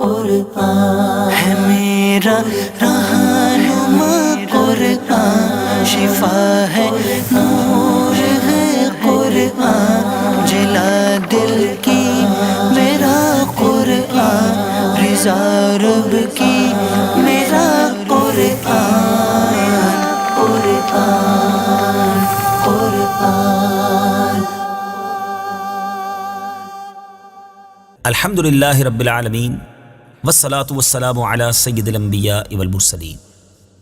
قرآن ہے میرا رہنما، قرآن شفا ہے، نور ہے قرآن، جلا دل کی میرا قرآن، رضا رب کی میرا قرآن، قرآن قرآن۔ الحمدللہ رب العالمین والصلاة والسلام علی سید الانبیاء والمرسلین،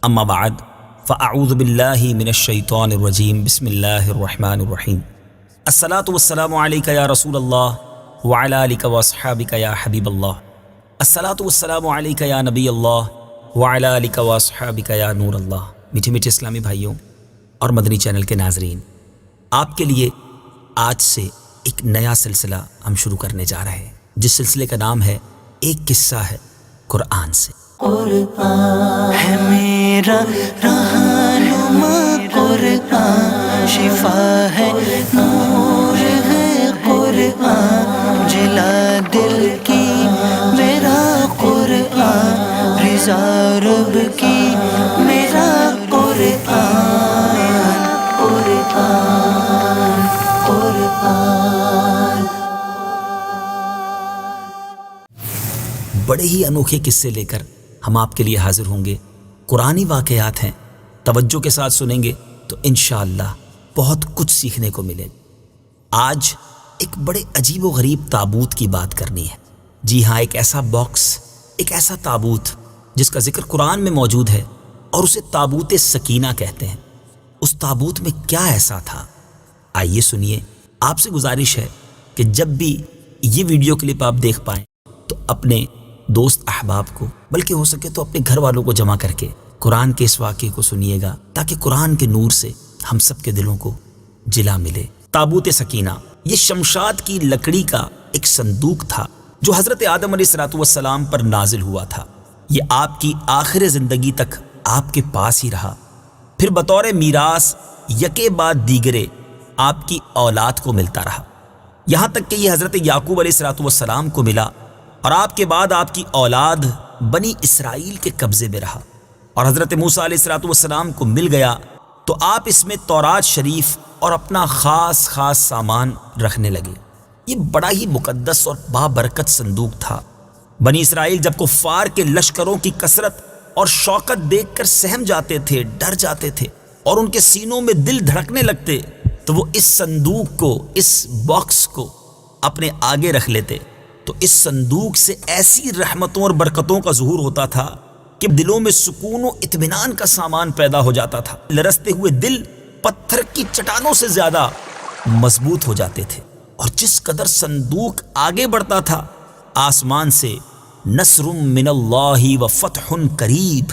اما بعد فاعوذ باللہ من الشیطان الرجیم، بسم اللہ الرحمن الرحیم۔ الصلاة والسلام علیک یا رسول اللہ وعلی آلک واصحابک یا حبیب اللہ، الصلاة والسلام علیک یا نبی اللہ وعلی آلک واصحابک یا نور اللہ۔ میٹھے میٹھے اسلامی بھائیوں اور مدنی چینل کے ناظرین، آپ کے لیے آج سے ایک نیا سلسلہ ہم شروع کرنے جا رہے ہیں، جس سلسلے کا نام ہے ایک قصہ ہے قرآن سے۔ قرآن ہے میرا رہنما، قرآن شفا ہے، نور ہے قرآن، جلا دل کی میرا قرآن، رضا رب کی میرا قرآن، قرآن قرآن۔ بڑے ہی انوکھے قصے لے کر ہم آپ کے لیے حاضر ہوں گے۔ قرآنی واقعات ہیں، توجہ کے ساتھ سنیں گے تو انشاءاللہ بہت کچھ سیکھنے کو ملے۔ آج ایک بڑے عجیب و غریب تابوت کی بات کرنی ہے۔ جی ہاں، ایک ایسا باکس، ایک ایسا تابوت جس کا ذکر قرآن میں موجود ہے اور اسے تابوت سکینہ کہتے ہیں۔ اس تابوت میں کیا ایسا تھا، آئیے سنیے۔ آپ سے گزارش ہے کہ جب بھی یہ ویڈیو کلپ آپ دیکھ پائیں تو اپنے دوست احباب کو، بلکہ ہو سکے تو اپنے گھر والوں کو جمع کر کے قرآن کے اس واقعے کو سنیے گا، تاکہ قرآن کے نور سے ہم سب کے دلوں کو جلا ملے۔ تابوت سکینہ یہ شمشاد کی لکڑی کا ایک صندوق تھا جو حضرت آدم علیہ السلام پر نازل ہوا تھا۔ یہ آپ کی آخر زندگی تک آپ کے پاس ہی رہا، پھر بطور میراث یکے بعد دیگرے آپ کی اولاد کو ملتا رہا، یہاں تک کہ یہ حضرت یعقوب علیہ السلام کو ملا، اور آپ کے بعد آپ کی اولاد بنی اسرائیل کے قبضے میں رہا، اور حضرت موسیٰ علیہ السلام کو مل گیا تو آپ اس میں تورات شریف اور اپنا خاص سامان رکھنے لگے۔ یہ بڑا ہی مقدس اور بابرکت صندوق تھا۔ بنی اسرائیل جب کفار کے لشکروں کی کثرت اور شوکت دیکھ کر سہم جاتے تھے، ڈر جاتے تھے، اور ان کے سینوں میں دل دھڑکنے لگتے، تو وہ اس صندوق کو، اس باکس کو اپنے آگے رکھ لیتے، تو اس صندوق سے ایسی رحمتوں اور برکتوں کا ظہور ہوتا تھا کہ دلوں میں سکون و اطمینان کا سامان پیدا ہو جاتا تھا۔ لرزتے ہوئے دل پتھر کی چٹانوں سے زیادہ مضبوط ہو جاتے تھے، اور جس قدر صندوق آگے بڑھتا تھا، آسمان سے نصر من اللہ و فتح قریب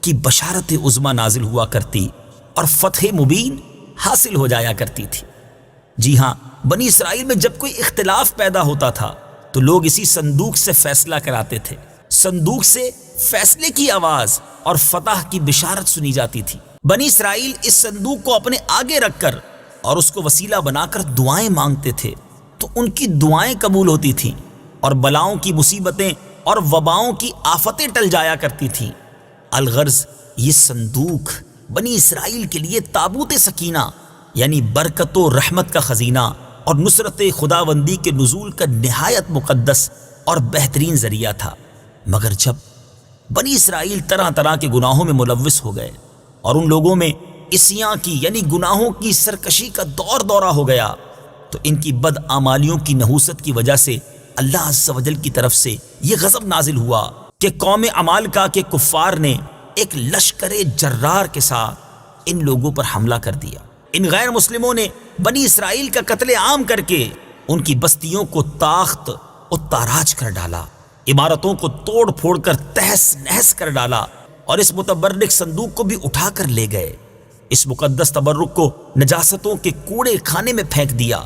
کی بشارت عظمی نازل ہوا کرتی اور فتح مبین حاصل ہو جایا کرتی تھی۔ جی ہاں، بنی اسرائیل میں جب کوئی اختلاف پیدا ہوتا تھا تو لوگ اسی صندوق سے فیصلہ کراتے تھے۔ صندوق سے فیصلے کی آواز اور فتح کی بشارت سنی جاتی تھی۔ بنی اسرائیل اس صندوق کو اپنے آگے رکھ کر اور اس کو وسیلہ بنا کر دعائیں مانگتے تھے، تو ان کی دعائیں قبول ہوتی تھیں، اور بلاؤں کی مصیبتیں اور وباؤں کی آفتیں ٹل جایا کرتی تھیں۔ الغرض یہ صندوق بنی اسرائیل کے لیے تابوت سکینہ یعنی برکت و رحمت کا خزینہ اور نصرت خداوندی کے نزول کا نہایت مقدس اور بہترین ذریعہ تھا۔ مگر جب بنی اسرائیل طرح طرح کے گناہوں میں ملوث ہو گئے اور ان لوگوں میں عصیاں کی یعنی گناہوں کی سرکشی کا دورہ ہو گیا، تو ان کی بدعمالیوں کی نحوست کی وجہ سے اللہ عز و جل کی طرف سے یہ غضب نازل ہوا کہ قوم عمالقہ کے کفار نے ایک لشکر جرار کے ساتھ ان لوگوں پر حملہ کر دیا۔ ان غیر مسلموں نے بنی اسرائیل کا قتل عام کر کے ان کی بستیوں کو تاخت و تاراج کر ڈالا، عمارتوں کو توڑ پھوڑ کر تہس نہس کر ڈالا، اور اس متبرک صندوق کو بھی اٹھا کر لے گئے۔ اس مقدس تبرک کو نجاستوں کے کوڑے خانے میں پھینک دیا۔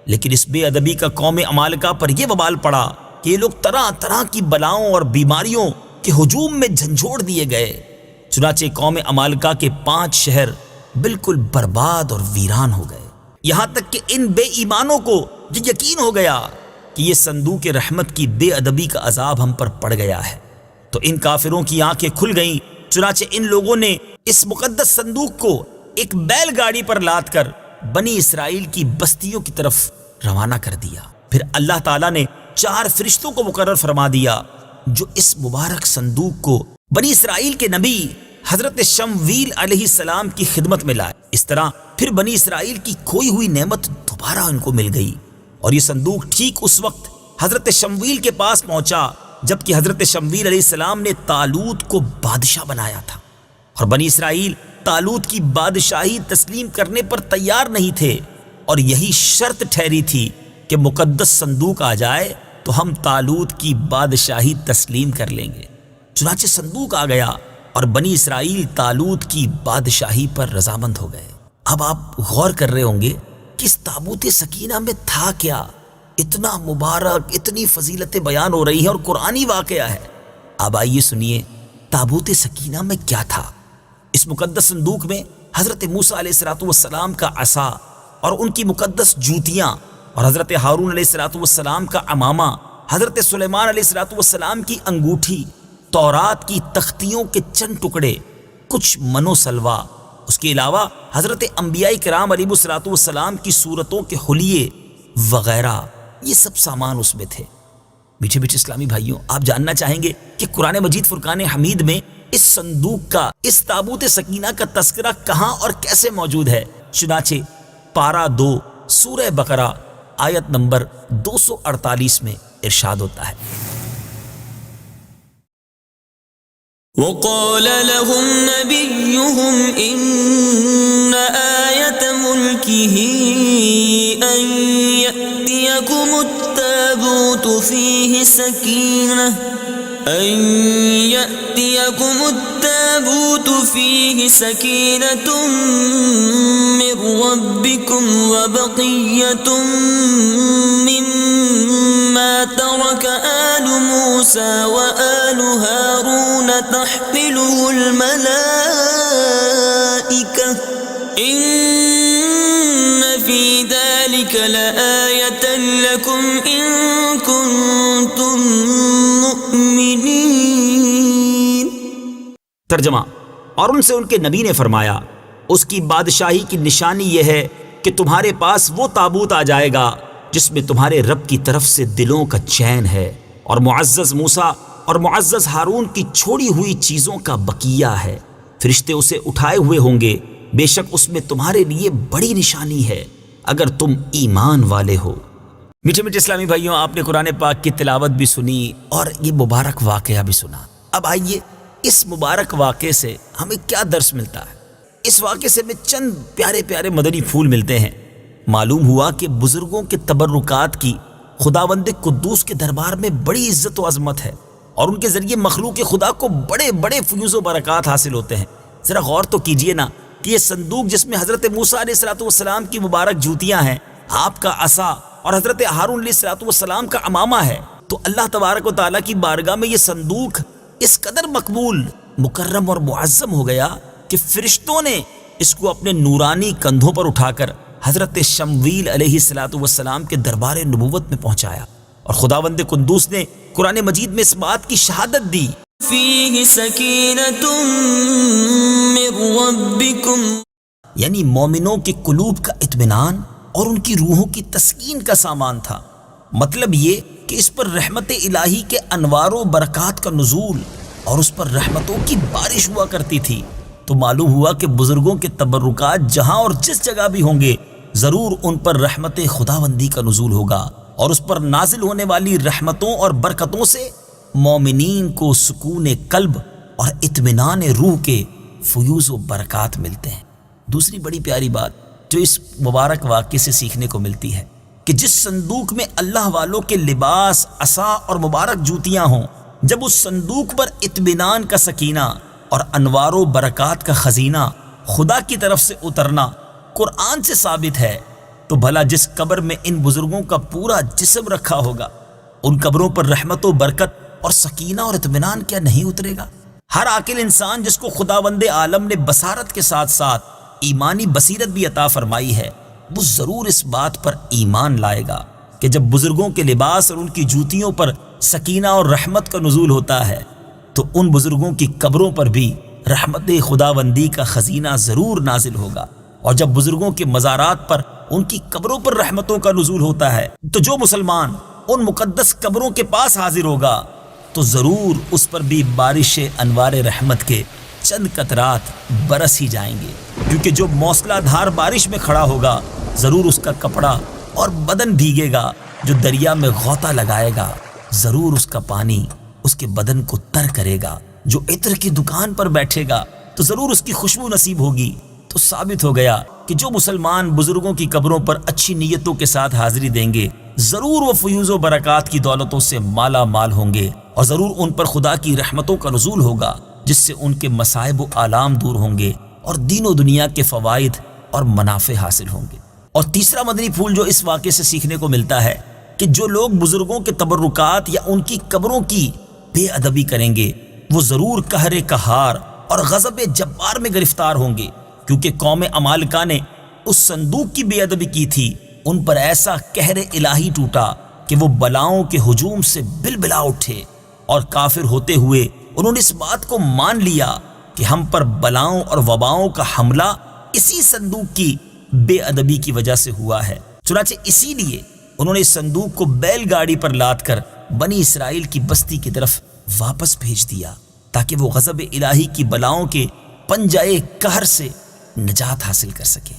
لیکن اس بے ادبی کا قوم عمالقہ پر یہ وبال پڑا کہ یہ لوگ طرح طرح کی بلاؤں اور بیماریوں کے ہجوم میں جھنجھوڑ دیے گئے۔ چنانچہ قوم عمالقہ کے 5 شہر بالکل برباد اور ویران ہو گئے، یہاں تک کہ ان بے ایمانوں کو یہ یقین ہو گیا کہ یہ صندوق رحمت کی بے ادبی کا عذاب ہم پر پڑ گیا ہے، تو ان کافروں کی آنکھیں کھل گئیں۔ چنانچہ ان لوگوں نے اس مقدس صندوق کو ایک بیل گاڑی پر لاد کر بنی اسرائیل کی بستیوں کی طرف روانہ کر دیا۔ پھر اللہ تعالیٰ نے 4 فرشتوں کو مقرر فرما دیا جو اس مبارک صندوق کو بنی اسرائیل کے نبی حضرت شمویل علیہ السلام کی خدمت میں لائے۔ اس طرح پھر بنی اسرائیل کی کھوئی ہوئی نعمت دوبارہ ان کو مل گئی، اور یہ صندوق ٹھیک اس وقت حضرت شمویل کے پاس پہنچا جبکہ حضرت شمویل علیہ السلام نے طالوت کو بادشاہ بنایا تھا، اور بنی اسرائیل طالوت کی بادشاہی تسلیم کرنے پر تیار نہیں تھے، اور یہی شرط ٹھہری تھی کہ مقدس صندوق آ جائے تو ہم طالوت کی بادشاہی تسلیم کر لیں گے۔ چنانچہ صندوق آ گیا اور بنی اسرائیل طالوت کی بادشاہی پر رضامند ہو گئے۔ اب آپ غور کر رہے ہوں گے کہ اس تابوت سکینہ میں تھا کیا؟ اتنا مبارک، اتنی فضیلتیں بیان ہو رہی ہیں اور قرآنی واقعہ ہے۔ اب آئیے سنیے تابوت سکینہ میں کیا تھا۔ اس مقدس صندوق میں حضرت موسیٰ علیہ السلام کا عصا اور ان کی مقدس جوتیاں، اور حضرت ہارون علیہ السلام کا عمامہ، حضرت سلیمان علیہ السلام کی انگوٹھی، تورات کی تختیوں کے چند ٹکڑے، کچھ من و سلوا، اس کے علاوہ حضرت انبیاء کرام علیہ السلام کی صورتوں کے حلیے وغیرہ، یہ سب سامان اس میں تھے۔ میٹھے میٹھے اسلامی بھائیوں، آپ جاننا چاہیں گے کہ قرآن مجید فرقان حمید میں اس صندوق کا، اس تابوت سکینہ کا تذکرہ کہاں اور کیسے موجود ہے؟ چنانچہ پارہ 2 سورہ بقرہ آیت نمبر 248 میں ارشاد ہوتا ہے، وقال لهم نبيهم إن آية ملكه أن يأتيكم التابوت فيه سكينة من ربكم وبقية مما ترك آل موسى وآل هارون تحمله الملائكة إن في ذلك لآية لكم إن كنتم مؤمنين۔ ترجمہ، اور ان سے ان کے نبی نے فرمایا اس کی بادشاہی کی نشانی یہ ہے کہ تمہارے پاس وہ تابوت آ جائے گا جس میں تمہارے رب کی طرف سے دلوں کا چین ہے، اور معزز موسیٰ اور معزز ہارون کی چھوڑی ہوئی چیزوں کا بقیہ ہے۔ فرشتے اسے اٹھائے ہوئے ہوں گے، بے شک اس میں تمہارے لیے بڑی نشانی ہے اگر تم ایمان والے ہو۔ میٹھے میٹھے اسلامی بھائیوں، آپ نے قرآن پاک کی تلاوت بھی سنی اور یہ مبارک واقعہ بھی سنا۔ اب آئیے اس مبارک واقعے سے ہمیں کیا درس ملتا ہے؟ اس واقعے سے ہمیں چند پیارے پیارے مدنی پھول ملتے ہیں۔ معلوم ہوا کہ بزرگوں کے تبرکات کی خداوند قدوس کے دربار میں بڑی عزت و عظمت ہے، اور ان کے ذریعے مخلوق خدا کو بڑے بڑے فیوز و برکات حاصل ہوتے ہیں۔ ذرا غور تو کیجئے نا کہ یہ صندوق جس میں حضرت موسیٰ علیہ السلام کی مبارک جوتیاں ہیں، آپ کا عصا اور حضرت ہارون علیہ السلام کا عمامہ ہے، تو اللہ تبارک و تعالیٰ کی بارگاہ میں یہ صندوق اس قدر مقبول، مکرم اور معظم ہو گیا کہ فرشتوں نے اس کو اپنے نورانی کندھوں پر اٹھا کر حضرت شمویل علیہ السلام کے دربار نبوت میں پہنچایا، اور خداوند قدوس نے قرآن مجید میں اس بات کی شہادت دی، فيه سكينة من ربكم، یعنی مومنوں کے قلوب کا اطمینان اور ان کی روحوں کی تسکین کا سامان تھا۔ مطلب یہ کہ اس پر رحمت الہی کے انوار و برکات کا نزول اور اس پر رحمتوں کی بارش ہوا کرتی تھی۔ تو معلوم ہوا کہ بزرگوں کے تبرکات جہاں اور جس جگہ بھی ہوں گے، ضرور ان پر رحمت خداوندی کا نزول ہوگا، اور اس پر نازل ہونے والی رحمتوں اور برکتوں سے مومنین کو سکون قلب اور اطمینان روح کے فیوز و برکات ملتے ہیں۔ دوسری بڑی پیاری بات جو اس مبارک واقعے سے سیکھنے کو ملتی ہے کہ جس صندوق میں اللہ والوں کے لباس، عصا اور مبارک جوتیاں ہوں، جب اس صندوق پر اطمینان کا سکینہ اور انوار و برکات کا خزینہ خدا کی طرف سے اترنا قرآن سے ثابت ہے، تو بھلا جس قبر میں ان بزرگوں کا پورا جسم رکھا ہوگا، ان قبروں پر رحمت و برکت اور سکینہ اور اطمینان کیا نہیں اترے گا؟ ہر عاقل انسان جس کو خداوند عالم نے بصارت کے ساتھ ساتھ ایمانی بصیرت بھی عطا فرمائی ہے، وہ ضرور اس بات پر ایمان لائے گا کہ جب بزرگوں کے لباس اور ان کی جوتیوں پر سکینہ اور رحمت کا نزول ہوتا ہے تو ان بزرگوں کی قبروں پر بھی رحمت خداوندی کا خزینہ ضرور نازل ہوگا، اور جب بزرگوں کے مزارات پر ان کی قبروں پر رحمتوں کا نزول ہوتا ہے تو جو مسلمان ان مقدس قبروں کے پاس حاضر ہوگا تو ضرور اس پر بھی بارش انوار رحمت کے چند قطرات برس ہی جائیں گے، کیونکہ جو موسلا دھار بارش میں کھڑا ہوگا ضرور اس کا کپڑا اور بدن بھیگے گا، جو دریا میں غوطہ لگائے گا ضرور اس کا پانی اس کے بدن کو تر کرے گا، جو عطر کی دکان پر بیٹھے گا تو ضرور اس کی خوشبو نصیب ہوگی۔ تو ثابت ہو گیا کہ جو مسلمان بزرگوں کی قبروں پر اچھی نیتوں کے ساتھ حاضری دیں گے ضرور وہ فیوز و برکات کی دولتوں سے مالا مال ہوں گے، اور ضرور ان پر خدا کی رحمتوں کا نزول ہوگا جس سے ان کے مصائب و آلام دور ہوں گے اور دین و دنیا کے فوائد اور منافع حاصل ہوں گے۔ اور تیسرا مدنی پھول جو اس واقعے سے سیکھنے کو ملتا ہے کہ جو لوگ بزرگوں کے تبرکات یا ان کی قبروں کی بے ادبی کریں گے وہ ضرور قہر قہار اور غضب جبار میں گرفتار ہوں گے، کیونکہ قوم عمالقہ نے اس صندوق کی بے ادبی کی تھی، ان پر ایسا قہر الہی ٹوٹا کہ وہ بلاؤں کے ہجوم سے بلبلا اٹھے، اور کافر ہوتے ہوئے انہوں نے اس بات کو مان لیا کہ ہم پر بلاؤں اور وباؤں کا حملہ اسی صندوق کی بے ادبی کی وجہ سے ہوا ہے، چنانچہ اسی لیے انہوں نے اس صندوق کو بیل گاڑی پر لاد کر بنی اسرائیل کی بستی کی طرف واپس بھیج دیا تاکہ وہ غضب الہی کی بلاؤں کے پنجائے قہر سے نجات حاصل کر سکے۔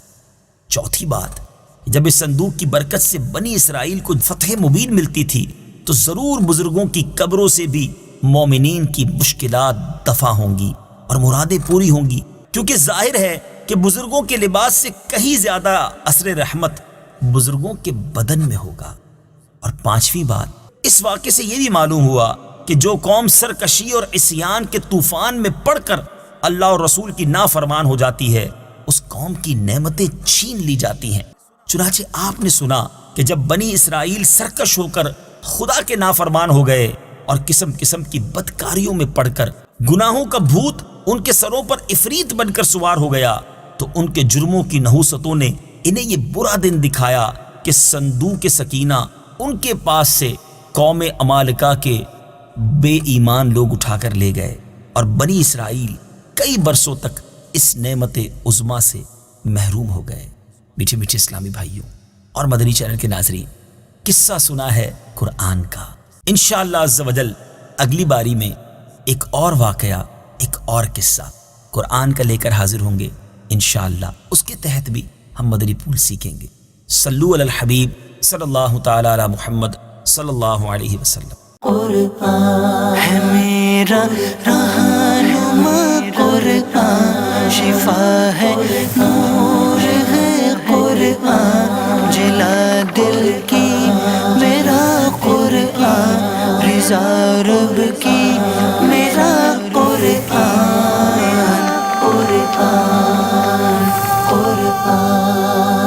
چوتھی بات، جب اس صندوق کی برکت سے بنی اسرائیل کو فتح مبین ملتی تھی تو ضرور بزرگوں کی قبروں سے بھی مومنین کی مشکلات دفع ہوں گی اور مرادیں پوری ہوں گی، کیونکہ ظاہر ہے کہ بزرگوں کے لباس سے کہیں زیادہ اثر رحمت بزرگوں کے بدن میں ہوگا۔ اور پانچویں بات، اس واقعے سے یہ بھی معلوم ہوا کہ جو قوم سرکشی اور عصیان کے طوفان میں پڑ کر اللہ اور رسول کی نافرمان ہو جاتی ہے اس قوم کی نعمتیں چھین لی جاتی ہیں۔ چنانچہ آپ نے سنا کہ جب بنی اسرائیل سرکش ہو کر خدا کے نافرمان ہو گئے اور قسم قسم کی بدکاریوں میں پڑ کر گناہوں کا بھوت ان کے سروں پر عفریت بن کر سوار ہو گیا تو ان کے جرموں کی نحوستوں نے انہیں یہ برا دن دکھایا کہ صندوق سکینہ ان کے پاس سے قوم عمالقہ کے بے ایمان لوگ اٹھا کر لے گئے، اور بنی اسرائیل کئی برسوں تک اس نعمت عظما سے محروم ہو گئے۔ میٹھے میٹھے اسلامی بھائیوں اور مدنی چینل کے ناظرین، قصہ سنا ہے قرآن کا، انشاءاللہ عز و جل اگلی باری میں ایک اور واقعہ، ایک اور قصہ قرآن کا لے کر حاضر ہوں گے انشاءاللہ، اس کے تحت بھی ہم مدنی پھول سیکھیں گے۔ صلو علی الحبیب صلی اللہ تعالی علی محمد صلی اللہ علیہ وسلم۔ قرآن ہے میرا رہنما، قرآن شفا ہے، نور ہے قرآن، جلا دل کی میرا قرآن، رضا رب کی میرا قرآن، قرآن قرآن